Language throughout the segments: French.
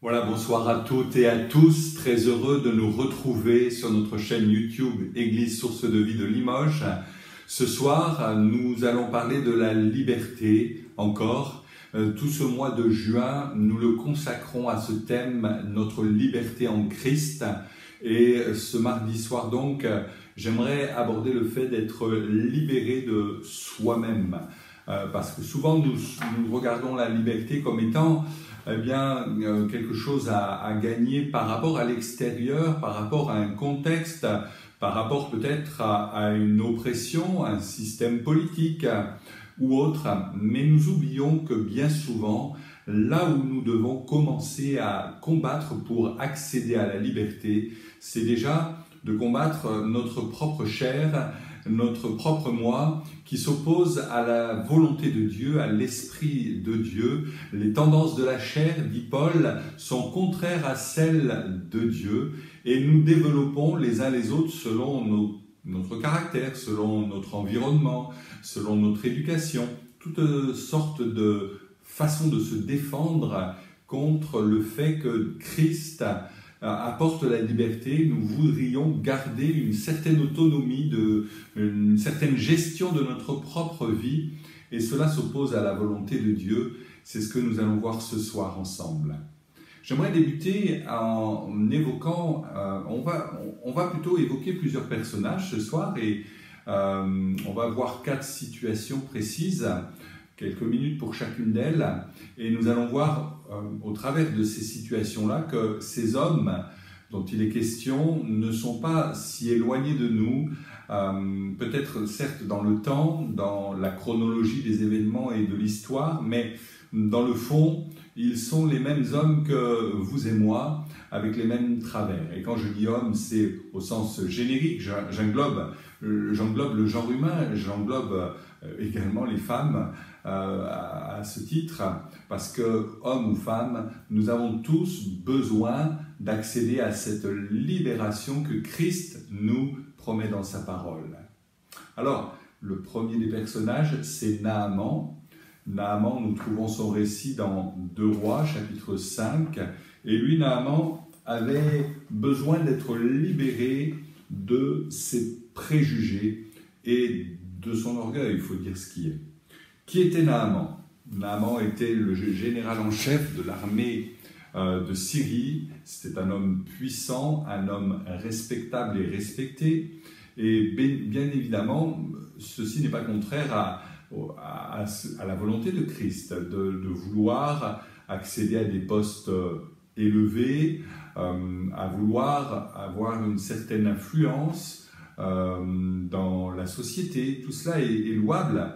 Voilà, bonsoir à toutes et à tous, très heureux de nous retrouver sur notre chaîne YouTube Église Source de Vie de Limoges. Ce soir, nous allons parler de la liberté encore. Tout ce mois de juin, nous le consacrons à ce thème, notre liberté en Christ. Et ce mardi soir donc, j'aimerais aborder le fait d'être libéré de soi-même. Parce que souvent nous regardons la liberté comme étant quelque chose à gagner par rapport à l'extérieur, par rapport à un contexte, par rapport peut-être à une oppression, à un système politique ou autre. Mais nous oublions que bien souvent, là où nous devons commencer à combattre pour accéder à la liberté, c'est déjà de combattre notre propre chair, notre propre moi, qui s'oppose à la volonté de Dieu, à l'Esprit de Dieu. Les tendances de la chair, dit Paul, sont contraires à celles de Dieu, et nous développons les uns les autres selon notre caractère, selon notre environnement, selon notre éducation, toutes sortes de façons de se défendre contre le fait que Christ apporte la liberté. Nous voudrions garder une certaine autonomie, une certaine gestion de notre propre vie, et cela s'oppose à la volonté de Dieu. C'est ce que nous allons voir ce soir ensemble. J'aimerais débuter en évoquant, on va plutôt évoquer plusieurs personnages ce soir, et on va voir 4 situations précises, quelques minutes pour chacune d'elles, et nous allons voir au travers de ces situations-là que ces hommes dont il est question ne sont pas si éloignés de nous, peut-être certes dans le temps, dans la chronologie des événements et de l'histoire, mais dans le fond, ils sont les mêmes hommes que vous et moi, avec les mêmes travers. Et quand je dis homme, c'est au sens générique, j'englobe le genre humain, j'englobe également les femmes à ce titre, parce que, hommes ou femmes, nous avons tous besoin d'accéder à cette libération que Christ nous promet dans sa parole. Alors, le premier des personnages, c'est Naaman. Naaman, nous trouvons son récit dans 2 Rois, chapitre 5. Et lui, Naaman, avait besoin d'être libéré de ses préjugés et de son orgueil, il faut dire ce qui est. Qui était Naaman? Naaman était le général en chef de l'armée de Syrie. C'était un homme puissant, un homme respectable et respecté. Et bien évidemment, ceci n'est pas contraire à la volonté de Christ, de vouloir accéder à des postes élevés, à vouloir avoir une certaine influence dans la société. Tout cela est louable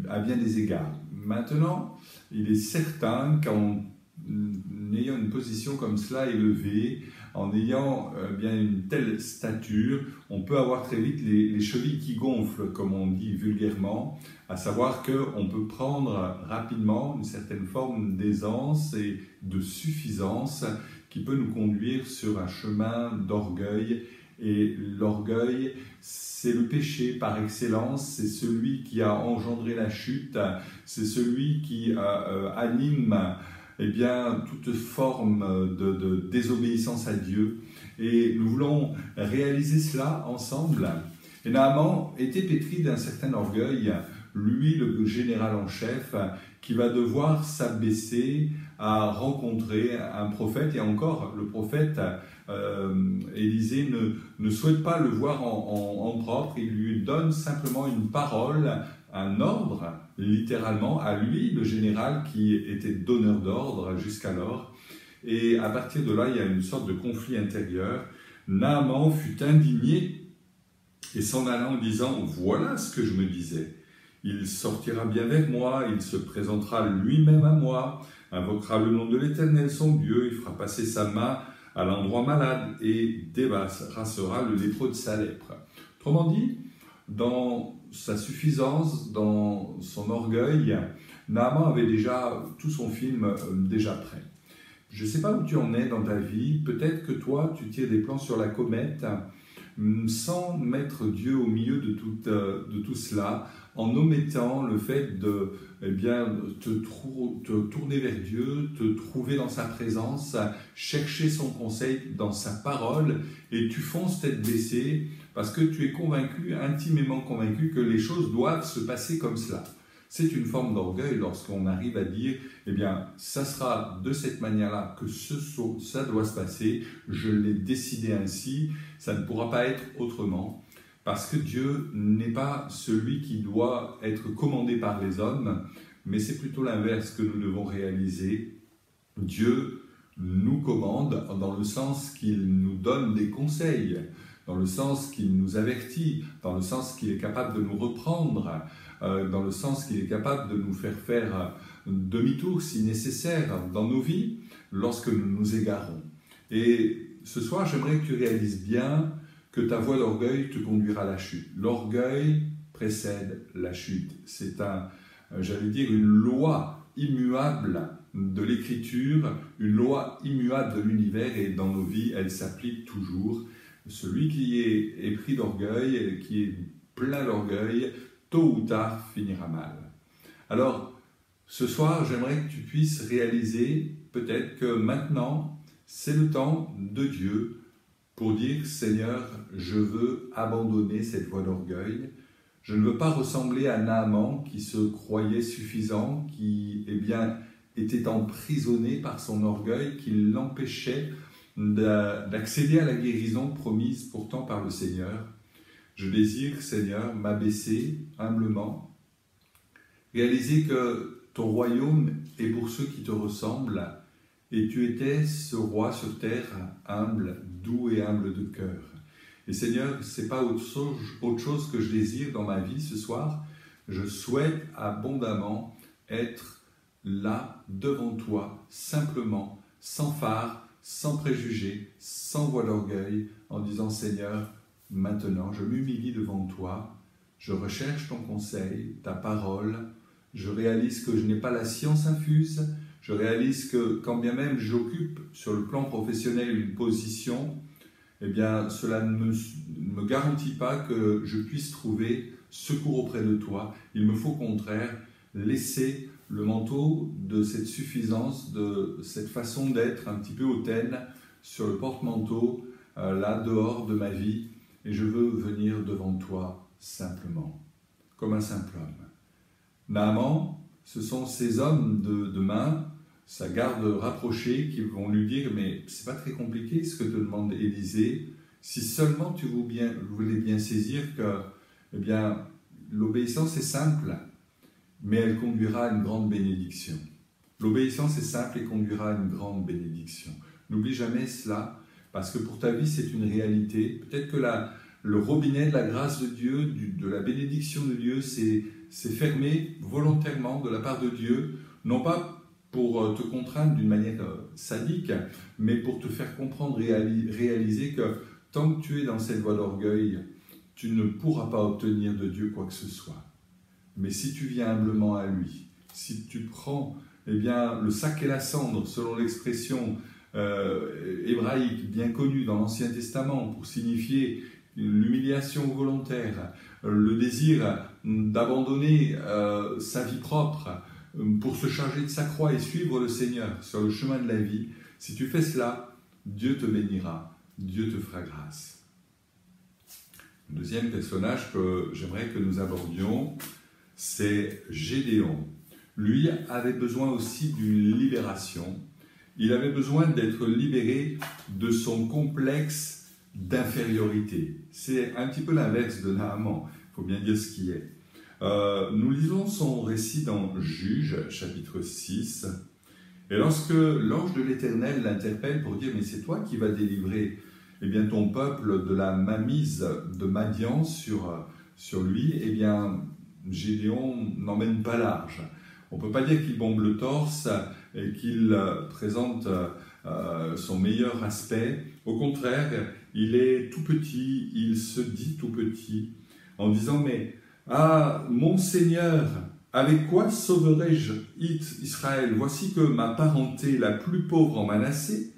à bien des égards. Maintenant, il est certain qu'en ayant une position comme cela élevée, en ayant bien une telle stature, on peut avoir très vite les chevilles qui gonflent, comme on dit vulgairement, à savoir qu'on peut prendre rapidement une certaine forme d'aisance et de suffisance qui peut nous conduire sur un chemin d'orgueil. Et l'orgueil, c'est le péché par excellence, c'est celui qui a engendré la chute, c'est celui qui anime bien, toute forme de désobéissance à Dieu. Et nous voulons réaliser cela ensemble. Et Naaman était pétri d'un certain orgueil, lui, le général en chef, qui va devoir s'abaisser à rencontrer un prophète. Et encore, le prophète Élisée ne souhaite pas le voir en propre, il lui donne simplement une parole, un ordre, littéralement, à lui, le général qui était donneur d'ordre jusqu'alors. Et à partir de là, il y a une sorte de conflit intérieur. Naaman fut indigné et s'en alla en disant « Voilà ce que je me disais. Il sortira bien vers moi, il se présentera lui-même à moi, invoquera le nom de l'Éternel son Dieu, il fera passer sa main à l'endroit malade et débarrassera le lépreux de sa lèpre. » Autrement dit, dans sa suffisance, dans son orgueil, Naaman avait déjà tout son film déjà prêt. Je ne sais pas où tu en es dans ta vie, peut-être que toi tu tires des plans sur la comète sans mettre Dieu au milieu de tout cela, en omettant le fait de te tourner vers Dieu, te trouver dans sa présence, chercher son conseil dans sa parole, et tu fonces tête baissée parce que tu es convaincu, intimement convaincu que les choses doivent se passer comme cela. C'est une forme d'orgueil lorsqu'on arrive à dire « Eh bien, ça sera de cette manière-là que ça doit se passer, je l'ai décidé ainsi, ça ne pourra pas être autrement. » Parce que Dieu n'est pas celui qui doit être commandé par les hommes, mais c'est plutôt l'inverse que nous devons réaliser. Dieu nous commande dans le sens qu'il nous donne des conseils, dans le sens qu'il nous avertit, dans le sens qu'il est capable de nous reprendre, dans le sens qu'il est capable de nous faire demi-tour si nécessaire dans nos vies lorsque nous nous égarons. Et ce soir, j'aimerais que tu réalises bien que ta voie d'orgueil te conduira à la chute. L'orgueil précède la chute. C'est une loi immuable de l'Écriture, une loi immuable de l'univers, et dans nos vies, elle s'applique toujours. Celui qui est pris d'orgueil, qui est plein d'orgueil, tôt ou tard finira mal. Alors, ce soir, j'aimerais que tu puisses réaliser peut-être que maintenant, c'est le temps de Dieu pour dire « Seigneur, je veux abandonner cette voie d'orgueil. Je ne veux pas ressembler à Naaman qui se croyait suffisant, qui était emprisonné par son orgueil, qui l'empêchait d'accéder à la guérison promise pourtant par le Seigneur. Je désire, Seigneur, m'abaisser humblement, réaliser que ton royaume est pour ceux qui te ressemblent et tu étais ce roi sur terre, humble, doux et humble de cœur. Et Seigneur, ce n'est pas autre chose que je désire dans ma vie ce soir. Je souhaite abondamment être là, devant toi, simplement, sans phare, sans préjugés, sans voix d'orgueil, en disant Seigneur, maintenant je m'humilie devant toi, je recherche ton conseil, ta parole, je réalise que je n'ai pas la science infuse, je réalise que quand bien même j'occupe sur le plan professionnel une position, eh bien cela ne me garantit pas que je puisse trouver secours auprès de toi. Il me faut au contraire laisser le manteau de cette suffisance, de cette façon d'être un petit peu hautaine sur le porte-manteau, là dehors de ma vie, et je veux venir devant toi simplement, comme un simple homme. Naaman, ce sont ces hommes de main, sa garde rapprochée, qui vont lui dire « Mais c'est pas très compliqué ce que te demande Élisée, si seulement tu voulais bien saisir que eh bien, l'obéissance est simple, mais elle conduira à une grande bénédiction. L'obéissance est simple et conduira à une grande bénédiction. N'oublie jamais cela, parce que pour ta vie, c'est une réalité. Peut-être que le robinet de la grâce de Dieu, de la bénédiction de Dieu, s'est fermé volontairement de la part de Dieu, non pas pour te contraindre d'une manière sadique, mais pour te faire comprendre et réaliser que tant que tu es dans cette voie d'orgueil, tu ne pourras pas obtenir de Dieu quoi que ce soit. Mais si tu viens humblement à lui, si tu prends eh bien, le sac et la cendre, selon l'expression hébraïque bien connue dans l'Ancien Testament, pour signifier l'humiliation volontaire, le désir d'abandonner sa vie propre pour se charger de sa croix et suivre le Seigneur sur le chemin de la vie, si tu fais cela, Dieu te bénira, Dieu te fera grâce. Le deuxième personnage que j'aimerais que nous abordions, c'est Gédéon. Lui avait besoin aussi d'une libération. Il avait besoin d'être libéré de son complexe d'infériorité. C'est un petit peu l'inverse de Naaman, il faut bien dire ce qui est. Nous lisons son récit dans Juges, chapitre 6. Et lorsque l'ange de l'Éternel l'interpelle pour dire « Mais c'est toi qui vas délivrer eh bien, ton peuple de la mainmise de Madian sur lui », eh bien, Gédéon n'emmène pas large. On ne peut pas dire qu'il bombe le torse et qu'il présente son meilleur aspect. Au contraire, il est tout petit, il se dit tout petit, en disant « Mais, ah, mon Seigneur, avec quoi sauverai-je Israël? Voici que ma parenté la plus pauvre en Manassé,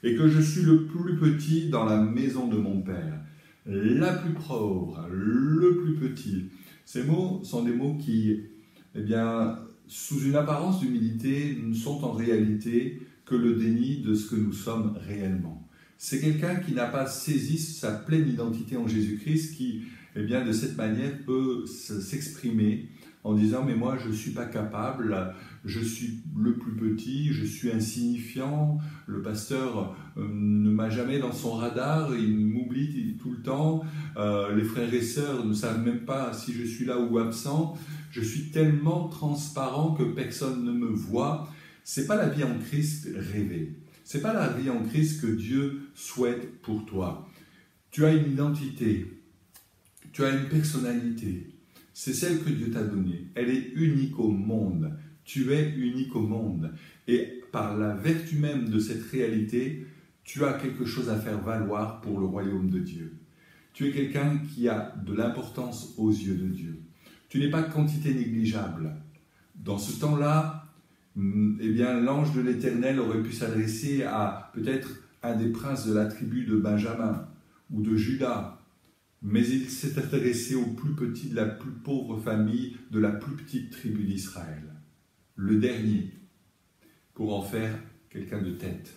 et que je suis le plus petit dans la maison de mon père, la plus pauvre, le plus petit. » Ces mots sont des mots qui, eh bien, sous une apparence d'humilité, ne sont en réalité que le déni de ce que nous sommes réellement. C'est quelqu'un qui n'a pas saisi sa pleine identité en Jésus-Christ qui, eh bien, de cette manière peut s'exprimer en disant « Mais moi, je ne suis pas capable, je suis le plus petit, je suis insignifiant, le pasteur ne m'a jamais dans son radar, il m'oublie tout le temps, les frères et sœurs ne savent même pas si je suis là ou absent, je suis tellement transparent que personne ne me voit. » Ce n'est pas la vie en Christ rêvée, ce n'est pas la vie en Christ que Dieu souhaite pour toi. Tu as une identité, tu as une personnalité. C'est celle que Dieu t'a donnée. Elle est unique au monde. Tu es unique au monde. Et par la vertu même de cette réalité, tu as quelque chose à faire valoir pour le royaume de Dieu. Tu es quelqu'un qui a de l'importance aux yeux de Dieu. Tu n'es pas quantité négligeable. Dans ce temps-là, eh bien, l'ange de l'Éternel aurait pu s'adresser à peut-être un des princes de la tribu de Benjamin ou de Juda. Mais il s'est adressé au plus petit de la plus pauvre famille de la plus petite tribu d'Israël, le dernier, pour en faire quelqu'un de tête.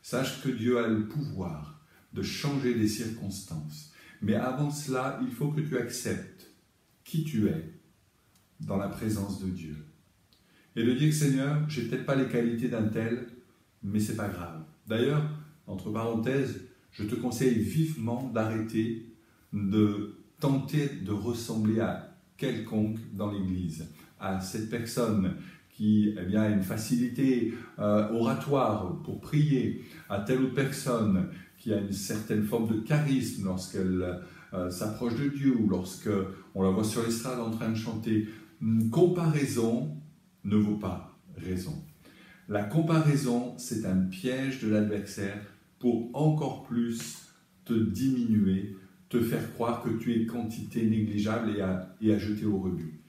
Sache que Dieu a le pouvoir de changer les circonstances. Mais avant cela, il faut que tu acceptes qui tu es dans la présence de Dieu. Et de dire, Seigneur, je n'ai peut-être pas les qualités d'un tel, mais ce n'est pas grave. D'ailleurs, entre parenthèses, je te conseille vivement d'arrêter de tenter de ressembler à quelconque dans l'Église, à cette personne qui eh bien, a une facilité oratoire pour prier, à telle autre personne qui a une certaine forme de charisme lorsqu'elle s'approche de Dieu ou lorsqu'on la voit sur l'estrade en train de chanter. Comparaison ne vaut pas raison. La comparaison, c'est un piège de l'adversaire pour encore plus te diminuer, te faire croire que tu es quantité négligeable et à jeter au rebut.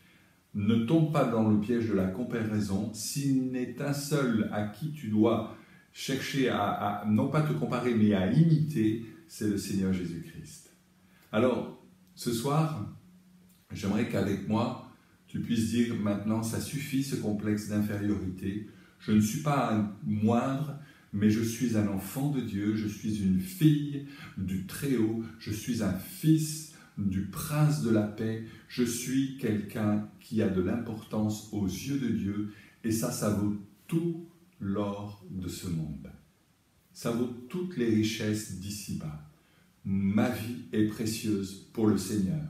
Ne tombe pas dans le piège de la comparaison. S'il n'est un seul à qui tu dois chercher à non pas te comparer, mais à imiter, c'est le Seigneur Jésus-Christ. Alors, ce soir, j'aimerais qu'avec moi, tu puisses dire maintenant, ça suffit ce complexe d'infériorité. Je ne suis pas un moindre, mais je suis un enfant de Dieu, je suis une fille du Très-Haut, je suis un fils du Prince de la paix, je suis quelqu'un qui a de l'importance aux yeux de Dieu, et ça vaut tout l'or de ce monde. Ça vaut toutes les richesses d'ici-bas. Ma vie est précieuse pour le Seigneur.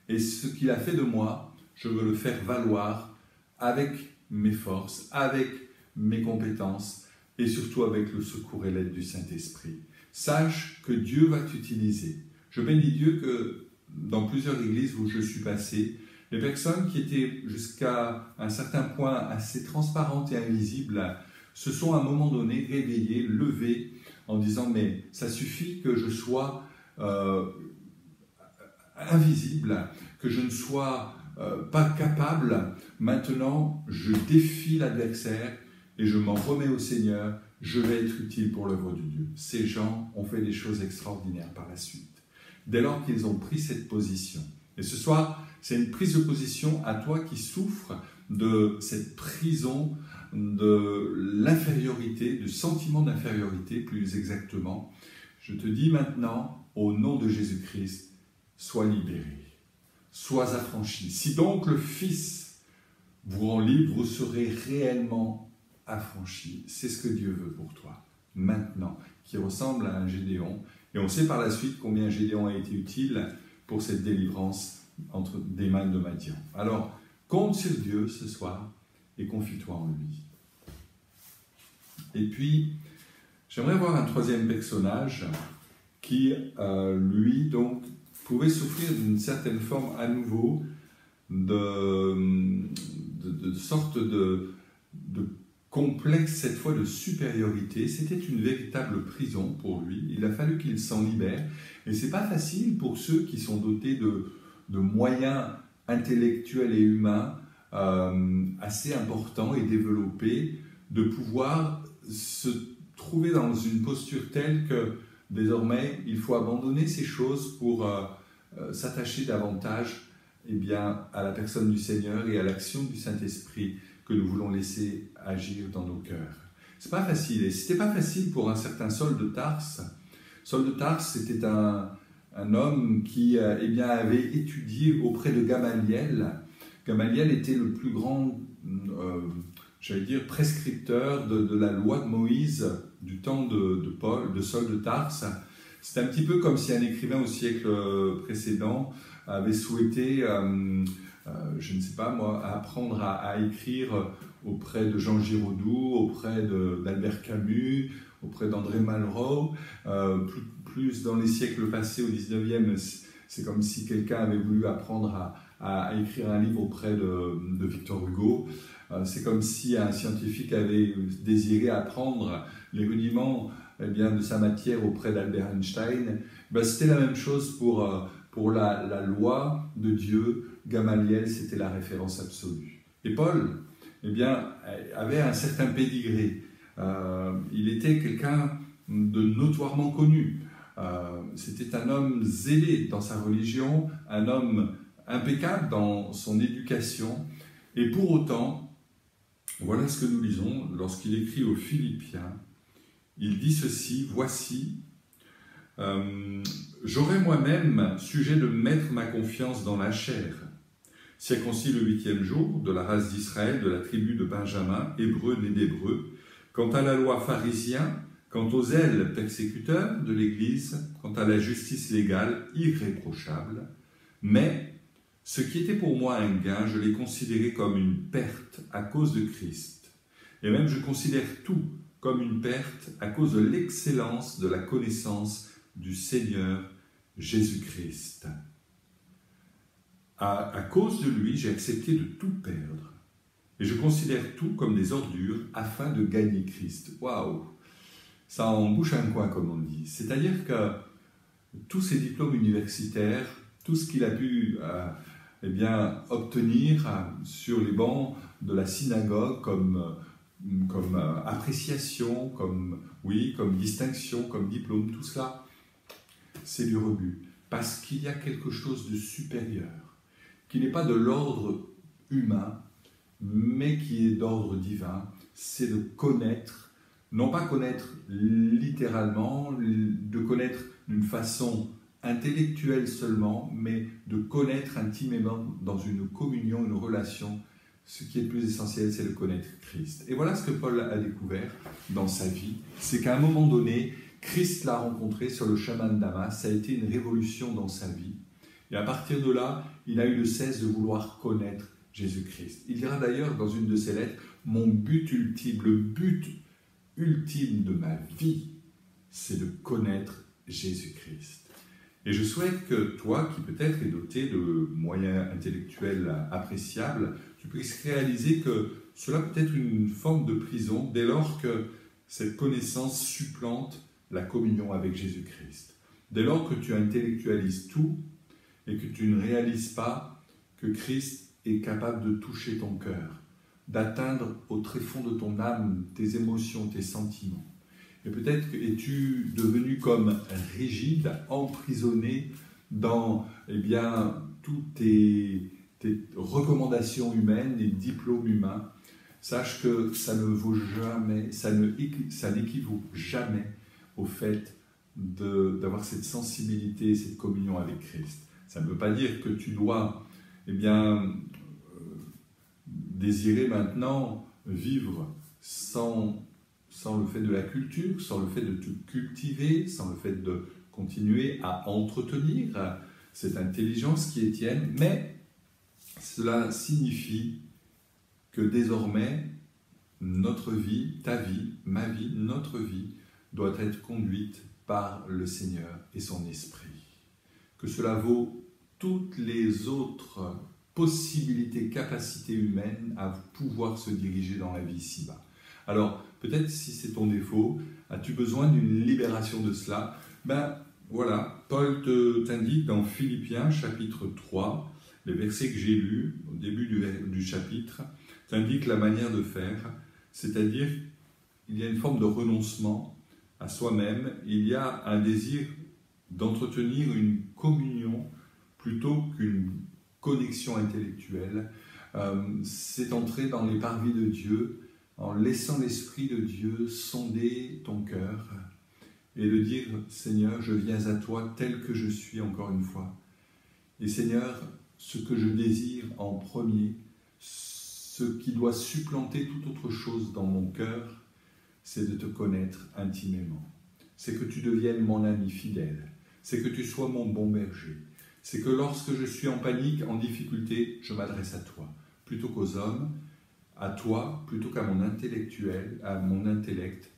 Et ce qu'il a fait de moi, je veux le faire valoir avec mes forces, avec mes compétences et surtout avec le secours et l'aide du Saint-Esprit. Sache que Dieu va t'utiliser. Je bénis Dieu que dans plusieurs églises où je suis passé, les personnes qui étaient jusqu'à un certain point assez transparentes et invisibles se sont à un moment donné réveillées, levées en disant « mais ça suffit que je sois invisible, que je ne sois pas capable. Maintenant, je défie l'adversaire et je m'en remets au Seigneur. Je vais être utile pour l'œuvre de Dieu. » Ces gens ont fait des choses extraordinaires par la suite, dès lors qu'ils ont pris cette position. Et ce soir, c'est une prise de position à toi qui souffres de cette prison de l'infériorité, du sentiment d'infériorité plus exactement. Je te dis maintenant, au nom de Jésus-Christ, sois libéré, sois affranchi. Si donc le Fils vous rend libre, vous serez réellement affranchi. C'est ce que Dieu veut pour toi, maintenant, qui ressemble à un Gédéon. Et on sait par la suite combien Gédéon a été utile pour cette délivrance des mains de Madian. Alors, compte sur Dieu ce soir et confie-toi en lui. Et puis, j'aimerais voir un troisième personnage qui, lui, donc, pouvait souffrir d'une certaine forme à nouveau de sorte de complexe, cette fois de supériorité. C'était une véritable prison pour lui. Il a fallu qu'il s'en libère. Et ce n'est pas facile pour ceux qui sont dotés de moyens intellectuels et humains assez importants et développés, de pouvoir se trouver dans une posture telle que désormais il faut abandonner ces choses pour s'attacher davantage à la personne du Seigneur et à l'action du Saint-Esprit que nous voulons laisser agir dans nos cœurs. C'est pas facile, et c'était pas facile pour un certain Saul de Tarse. Saul de Tarse, c'était un homme qui avait étudié auprès de Gamaliel. Gamaliel était le plus grand, prescripteur de la loi de Moïse du temps de Saul de Tarse. C'est un petit peu comme si un écrivain au siècle précédent avait souhaité, je ne sais pas moi, apprendre à écrire auprès de Jean Giraudoux, auprès d'Albert Camus, auprès d'André Malraux. Plus dans les siècles passés, au 19e, c'est comme si quelqu'un avait voulu apprendre à écrire un livre auprès de Victor Hugo. C'est comme si un scientifique avait désiré apprendre les rudiments de sa matière auprès d'Albert Einstein. C'était la même chose pour la loi de Dieu. Gamaliel, c'était la référence absolue. Et Paul avait un certain pédigré. Il était quelqu'un de notoirement connu. C'était un homme zélé dans sa religion, un homme impeccable dans son éducation. Et pour autant, voilà ce que nous lisons lorsqu'il écrit aux Philippiens. Il dit ceci, « Voici, j'aurai moi-même sujet de mettre ma confiance dans la chair, circoncis le 8e jour, de la race d'Israël, de la tribu de Benjamin, hébreu né d'hébreu, quant à la loi pharisien, quant aux zèles persécuteurs de l'Église, quant à la justice légale irréprochable, mais Ce qui était pour moi un gain, je l'ai considéré comme une perte à cause de Christ. Et même je considère tout comme une perte à cause de l'excellence de la connaissance du Seigneur Jésus-Christ. À cause de lui, j'ai accepté de tout perdre. Et je considère tout comme des ordures afin de gagner Christ. Waouh! Ça en bouche un coin, comme on dit. C'est-à-dire que tous ces diplômes universitaires, tout ce qu'il a pu obtenir sur les bancs de la synagogue comme appréciation, comme distinction, comme diplôme, tout cela, c'est du rebut. Parce qu'il y a quelque chose de supérieur, qui n'est pas de l'ordre humain, mais qui est d'ordre divin. C'est de connaître, non pas connaître littéralement, de connaître d'une façon intellectuelle seulement, mais de connaître intimement dans une communion, une relation. Ce qui est le plus essentiel, c'est de connaître Christ. Et voilà ce que Paul a découvert dans sa vie. C'est qu'à un moment donné, Christ l'a rencontré sur le chemin de Damas. Ça a été une révolution dans sa vie. Et à partir de là, il a eu le cesse de vouloir connaître Jésus-Christ. Il dira d'ailleurs dans une de ses lettres, « Mon but ultime, le but ultime de ma vie, c'est de connaître Jésus-Christ. » Et je souhaite que toi, qui peut-être es doté de moyens intellectuels appréciables, tu puisses réaliser que cela peut être une forme de prison dès lors que cette connaissance supplante la communion avec Jésus-Christ. Dès lors que tu intellectualises tout et que tu ne réalises pas que Christ est capable de toucher ton cœur, d'atteindre au tréfonds de ton âme tes émotions, tes sentiments. Et peut-être es-tu devenu comme rigide, emprisonné dans toutes tes recommandations humaines, les diplômes humains. Sache que ça ne vaut jamais, ça n'équivaut jamais au fait d'avoir cette sensibilité, cette communion avec Christ. Ça ne veut pas dire que tu dois désirer maintenant vivre sans le fait de la culture, sans le fait de te cultiver, sans le fait de continuer à entretenir cette intelligence qui est tienne, mais cela signifie que désormais, notre vie, ta vie, ma vie, notre vie, doit être conduite par le Seigneur et son Esprit. Que cela vaut toutes les autres possibilités, capacités humaines à pouvoir se diriger dans la vie ici-bas. Alors, peut-être si c'est ton défaut, as-tu besoin d'une libération de cela? Voilà, Paul t'indique dans Philippiens chapitre 3, les versets que j'ai lus au début du chapitre, t'indique la manière de faire, c'est-à-dire il y a une forme de renoncement à soi-même, il y a un désir d'entretenir une communion plutôt qu'une connexion intellectuelle, c'est entrer dans les parvis de Dieu, en laissant l'Esprit de Dieu sonder ton cœur et de dire « Seigneur, je viens à toi tel que je suis encore une fois. Et Seigneur, ce que je désire en premier, ce qui doit supplanter toute autre chose dans mon cœur, c'est de te connaître intimement. C'est que tu deviennes mon ami fidèle. C'est que tu sois mon bon berger. C'est que lorsque je suis en panique, en difficulté, je m'adresse à toi, plutôt qu'aux hommes, à toi plutôt qu'à mon intellectuel, à mon intellect,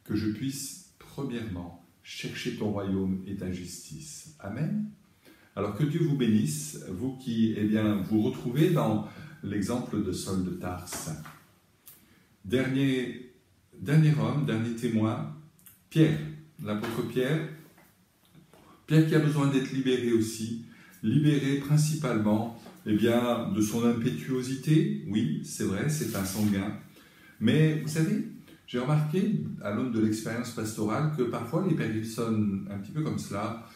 que je puisse premièrement chercher ton royaume et ta justice. Amen. Alors que Dieu vous bénisse, vous qui vous retrouvez dans l'exemple de Saul de Tarse. Dernier homme, dernier témoin, Pierre, l'apôtre Pierre. Pierre qui a besoin d'être libéré aussi, libéré principalement de son impétuosité. Oui, c'est vrai, c'est un sanguin. Mais vous savez, j'ai remarqué à l'aune de l'expérience pastorale que parfois les personnes un petit peu comme cela,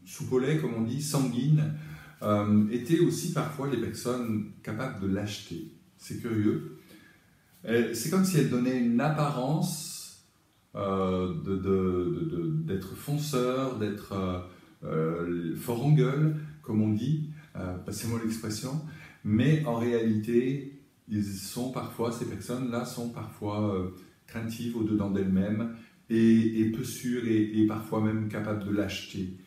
sous collet, comme on dit, sanguines, étaient aussi parfois les personnes capables de lâcheté. C'est curieux. C'est comme si elles donnaient une apparence d'être fonceurs, d'être fort en gueule, comme on dit, passez-moi l'expression, mais en réalité, ces personnes-là sont parfois craintives au-dedans d'elles-mêmes et peu sûres et parfois même capables de lâcheté.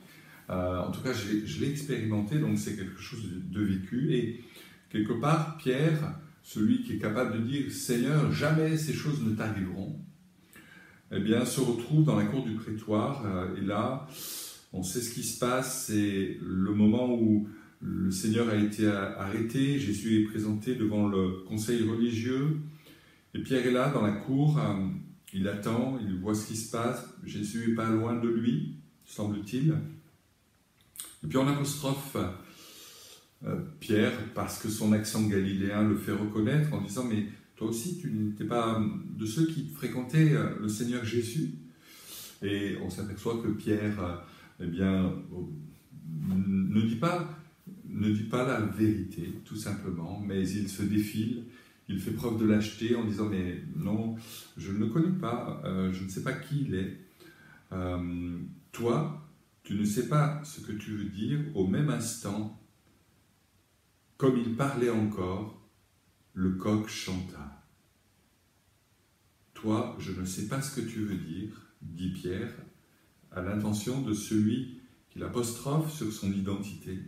En tout cas, je l'ai expérimenté, donc c'est quelque chose de vécu. Et quelque part, Pierre, celui qui est capable de dire « Seigneur, jamais ces choses ne t'arriveront », eh bien, se retrouve dans la cour du prétoire. Et là, on sait ce qui se passe. C'est le moment où le Seigneur a été arrêté. Jésus est présenté devant le conseil religieux. Et Pierre est là dans la cour. Il attend, il voit ce qui se passe. Jésus n'est pas loin de lui, semble-t-il. Et puis on apostrophe Pierre parce que son accent galiléen le fait reconnaître en disant « Mais toi aussi, tu n'étais pas de ceux qui fréquentaient le Seigneur Jésus ?» Et on s'aperçoit que Pierre eh bien, ne dit pas la vérité, tout simplement, mais il se défile, il fait preuve de lâcheté en disant « Mais non, je ne le connais pas, je ne sais pas qui il est. Toi, tu ne sais pas ce que tu veux dire. » Au même instant, comme il parlait encore, le coq chanta. « Toi, je ne sais pas ce que tu veux dire, » dit Pierre, à l'intention de celui qui l'apostrophe sur son identité.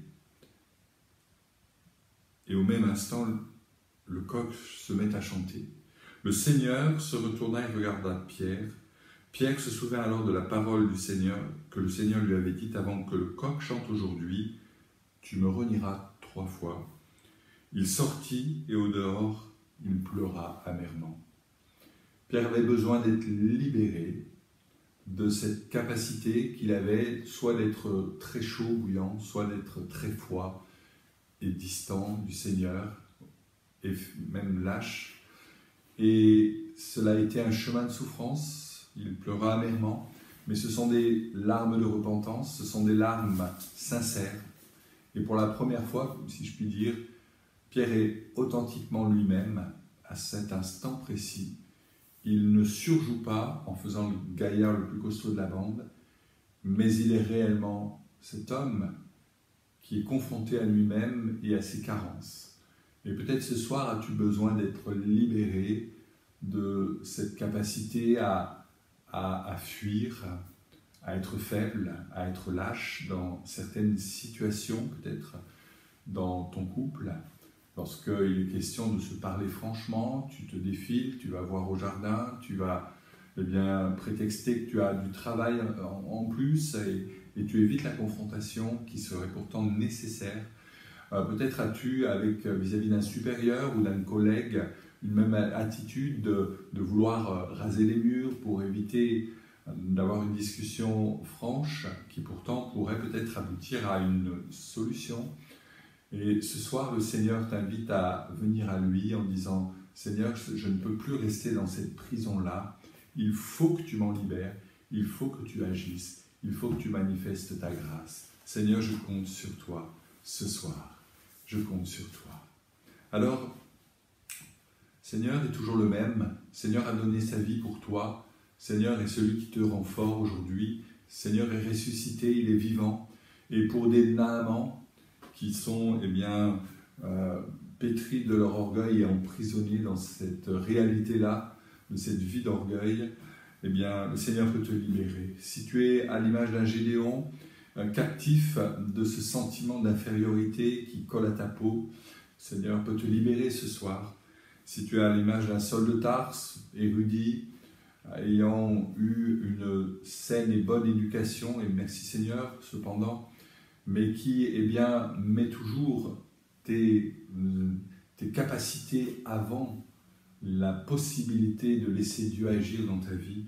Et au même instant, le coq se met à chanter. Le Seigneur se retourna et regarda Pierre. Pierre se souvint alors de la parole du Seigneur, que le Seigneur lui avait dite avant que le coq chante aujourd'hui, « Tu me renieras 3 fois ». Il sortit et au dehors, il pleura amèrement. Pierre avait besoin d'être libéré de cette capacité qu'il avait soit d'être très chaud, bouillant, soit d'être très froid et distant du Seigneur, et même lâche. Et cela a été un chemin de souffrance, il pleura amèrement, mais ce sont des larmes de repentance, ce sont des larmes sincères. Et pour la première fois, si je puis dire, Pierre est authentiquement lui-même à cet instant précis. Il ne surjoue pas en faisant le gaillard le plus costaud de la bande, mais il est réellement cet homme qui est confronté à lui-même et à ses carences. Et peut-être ce soir as-tu besoin d'être libéré de cette capacité à fuir, à être faible, à être lâche dans certaines situations, peut-être dans ton couple. Lorsqu'il est question de se parler franchement, tu te défiles, tu vas voir au jardin, tu vas prétexter que tu as du travail en plus et tu évites la confrontation qui serait pourtant nécessaire. Peut-être as-tu, vis-à-vis d'un supérieur ou d'un collègue, une même attitude de vouloir raser les murs pour éviter d'avoir une discussion franche qui pourtant pourrait peut-être aboutir à une solution. Et ce soir, le Seigneur t'invite à venir à lui en disant « Seigneur, je ne peux plus rester dans cette prison-là. Il faut que tu m'en libères. Il faut que tu agisses. Il faut que tu manifestes ta grâce. Seigneur, je compte sur toi ce soir. Je compte sur toi. » Alors, Seigneur est toujours le même. Seigneur a donné sa vie pour toi. Seigneur est celui qui te rend fort aujourd'hui. Seigneur est ressuscité, il est vivant. Et pour des Naamans qui sont pétris de leur orgueil et emprisonnés dans cette réalité-là, de cette vie d'orgueil, le Seigneur peut te libérer. Si tu es à l'image d'un Gédéon, captif de ce sentiment d'infériorité qui colle à ta peau, le Seigneur peut te libérer ce soir. Si tu es à l'image d'un Saul de Tarse, érudit, ayant eu une saine et bonne éducation, et merci Seigneur, cependant, mais qui met toujours tes capacités avant la possibilité de laisser Dieu agir dans ta vie,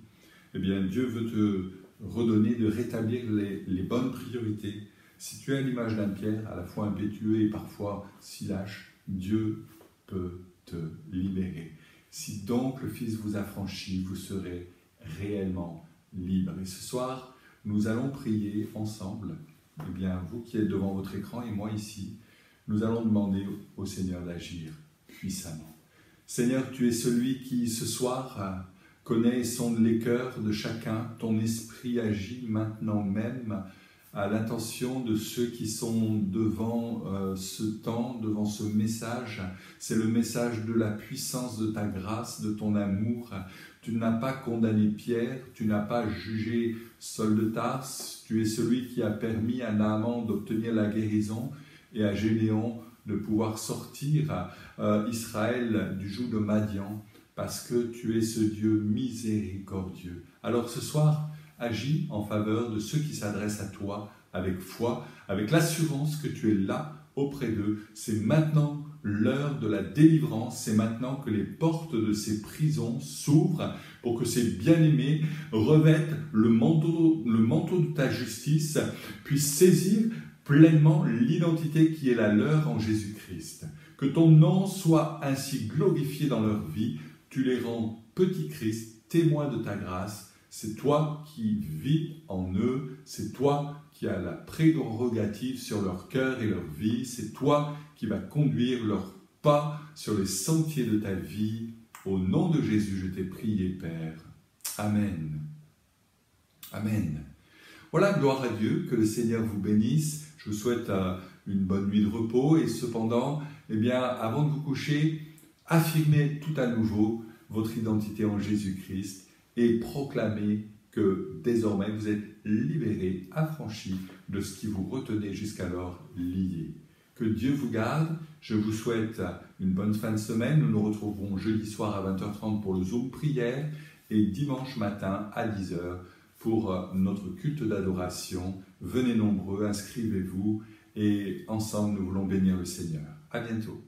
Dieu veut te redonner, de rétablir les bonnes priorités. Si tu es à l'image d'un Pierre, à la fois impétueux et parfois si lâche, Dieu peut te libérer. Si donc le Fils vous a franchi, vous serez réellement libre. Et ce soir, nous allons prier ensemble. Vous qui êtes devant votre écran et moi ici, nous allons demander au Seigneur d'agir puissamment. Seigneur, tu es celui qui, ce soir, connaît et sonde les cœurs de chacun. Ton esprit agit maintenant même à l'intention de ceux qui sont devant ce temps, devant ce message. C'est le message de la puissance de ta grâce, de ton amour. Tu n'as pas condamné Pierre, tu n'as pas jugé Saul de Tarse, tu es celui qui a permis à Naaman d'obtenir la guérison et à Gédéon de pouvoir sortir Israël du joug de Madian, parce que tu es ce Dieu miséricordieux. Alors ce soir, agis en faveur de ceux qui s'adressent à toi avec foi, avec l'assurance que tu es là auprès d'eux. C'est maintenant l'heure de la délivrance, c'est maintenant que les portes de ces prisons s'ouvrent pour que ces bien-aimés revêtent le manteau de ta justice, puissent saisir pleinement l'identité qui est la leur en Jésus-Christ. Que ton nom soit ainsi glorifié dans leur vie, tu les rends petits Christ, témoins de ta grâce, c'est toi qui vis en eux, c'est toi qui as la prérogative sur leur cœur et leur vie, c'est toi qui vas conduire leurs pas sur les sentiers de ta vie. Au nom de Jésus, je t'ai prié, Père. Amen. Amen. Voilà, gloire à Dieu, que le Seigneur vous bénisse. Je vous souhaite une bonne nuit de repos et cependant, avant de vous coucher, affirmez tout à nouveau votre identité en Jésus-Christ et proclamez que désormais vous êtes libérés, affranchis de ce qui vous retenait jusqu'alors liés. Que Dieu vous garde. Je vous souhaite une bonne fin de semaine. Nous nous retrouverons jeudi soir à 20h30 pour le Zoom prière et dimanche matin à 10h pour notre culte d'adoration. Venez nombreux, inscrivez-vous et ensemble nous voulons bénir le Seigneur. À bientôt.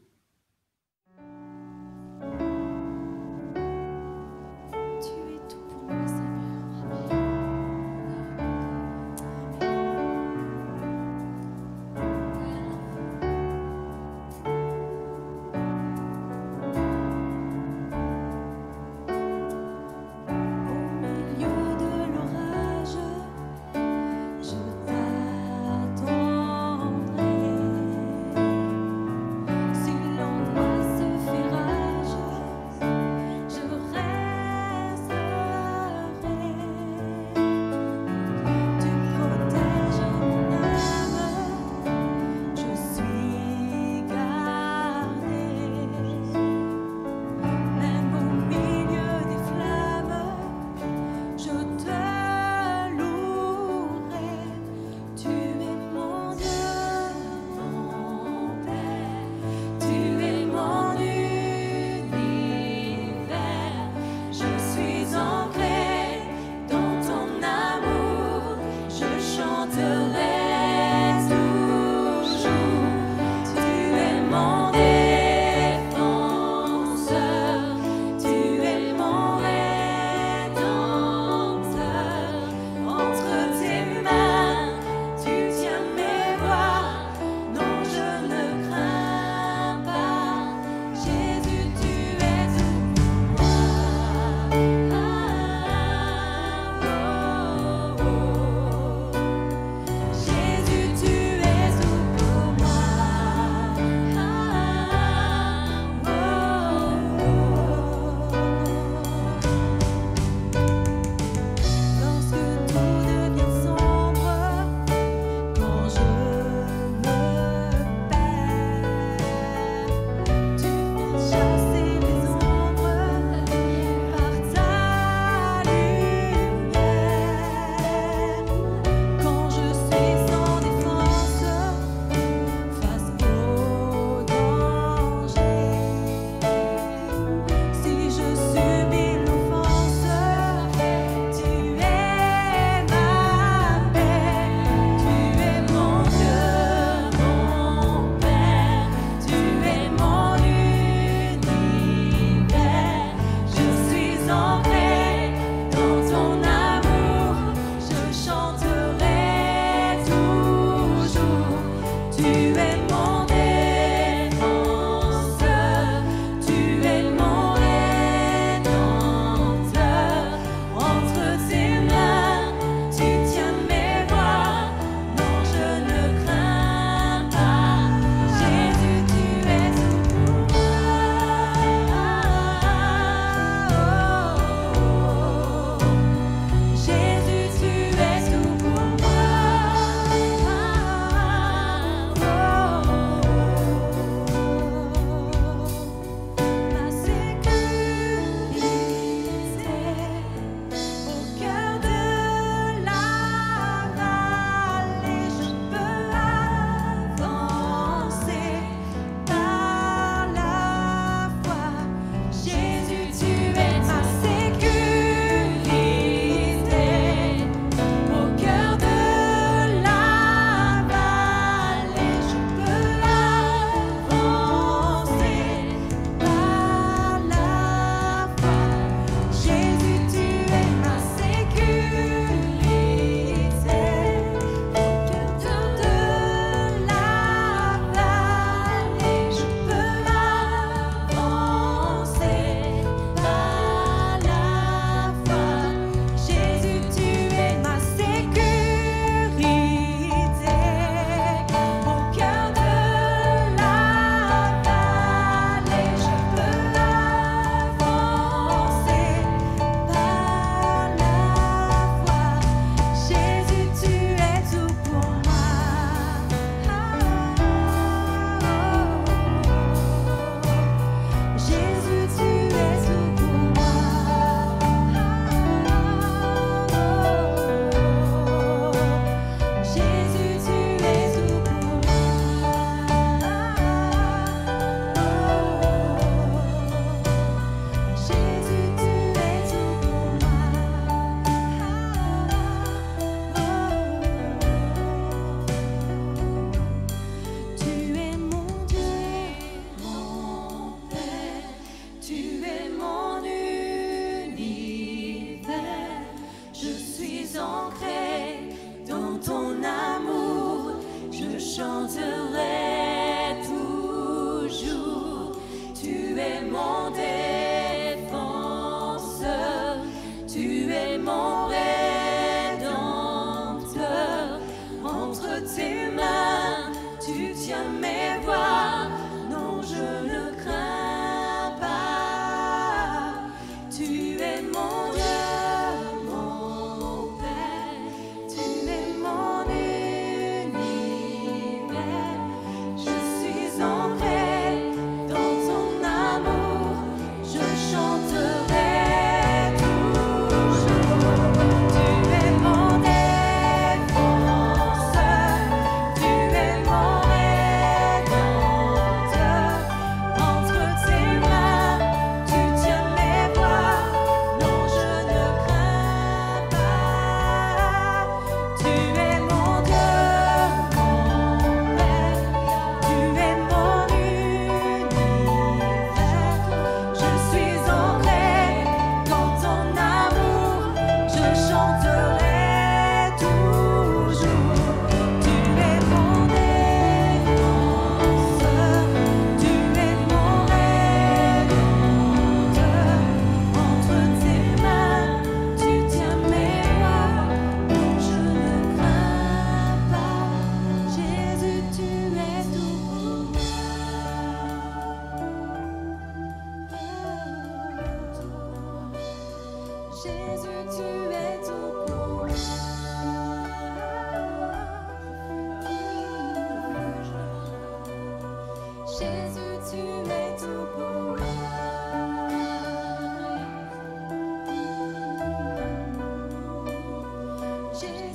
Si suis ancrée dans ton amour, je chanterai toujours. Tu es mon défenseur, tu es mon rédempteur. Entre tes mains, tu tiens mes voies, non je ne crains pas. Tu es mon Dieu, mon Père, tu es mon univers. Je suis ancrée dans ton amour, je chanterai toujours. Tu es mon défenseur, tu es mon rédempteur. Entre tes mains, tu tiens mes voies, non je ne crains pas. Tu es mon Dieu, mon Père, tu es mon univers. Je suis ancrée dans ton amour, je chanterai toujours. Tu es mon défenseur, tu es mon rédempteur. Entre tes mains, tu tiens mes voies, non je ne crains pas. Jésus, tu es tout pour moi. Jésus, tu es tout pour moi. Jésus, tu es tout pour moi. Jésus,